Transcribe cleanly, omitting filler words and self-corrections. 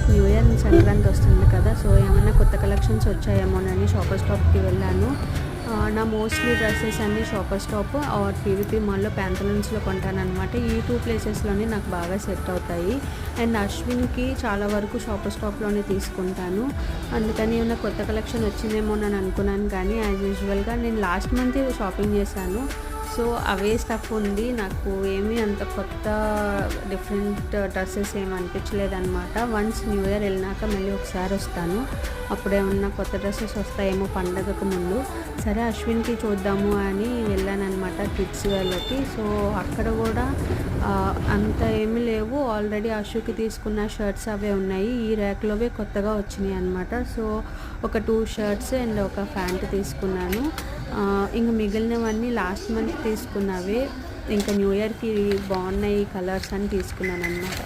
Like new year and Sankranti వస్తుంది కదా, so ఏమన్నా కొత్త కలెక్షన్స్ వచ్చాయేమోనని షాపర్ స్టాప్కి వెళ్ళాను. నా మోస్ట్లీ డ్రెస్సెస్ అన్నీ షాపర్ స్టాప్ ఆర్ పీవీపీ మాల్లో ప్యాంతలూన్స్లో కొంటానమాట. ఈ 2 ప్లేసెస్లోనే నాకు బాగా సెట్ అవుతాయి. అండ్ అశ్విన్కి చాలా వరకు షాపర్ స్టాప్లోనే తీసుకుంటాను. అందుకని ఏమైనా కొత్త కలెక్షన్ వచ్చిందేమో అని అనుకున్నాను, కానీ యాజ్ యూజువల్గా నేను లాస్ట్ మంత్ షాపింగ్ చేశాను. సో అవే స్టఫ్ ఉంది. నాకు ఏమీ అంత కొత్త డిఫరెంట్ డ్రెస్సెస్ ఏమి అనిపించలేదన్నమాట. వన్స్ న్యూ ఇయర్ వెళ్ళినాక మళ్ళీ ఒకసారి వస్తాను, అప్పుడేమన్నా కొత్త డ్రెస్సెస్ వస్తాయేమో పండగకు ముందు. సరే అశ్విన్కి చూద్దాము అని వెళ్ళానమాట కిడ్స్ వేర్లోకి. సో అక్కడ కూడా అంత ఏమీ లేవు. ఆల్రెడీ అశ్వుకి తీసుకున్న షర్ట్స్ అవే ఉన్నాయి. ఈ ర్యాక్లోవే కొత్తగా వచ్చినాయి అనమాట. సో ఒక 2 షర్ట్స్ అండ్ ఒక ప్యాంట్ తీసుకున్నాను. ఇంకా మిగిలినవన్నీ లాస్ట్ మంత్ తీసుకున్నవే. ఇంకా న్యూ ఇయర్కి బాగున్నాయి కలర్స్ అని తీసుకున్నాను అనమాట.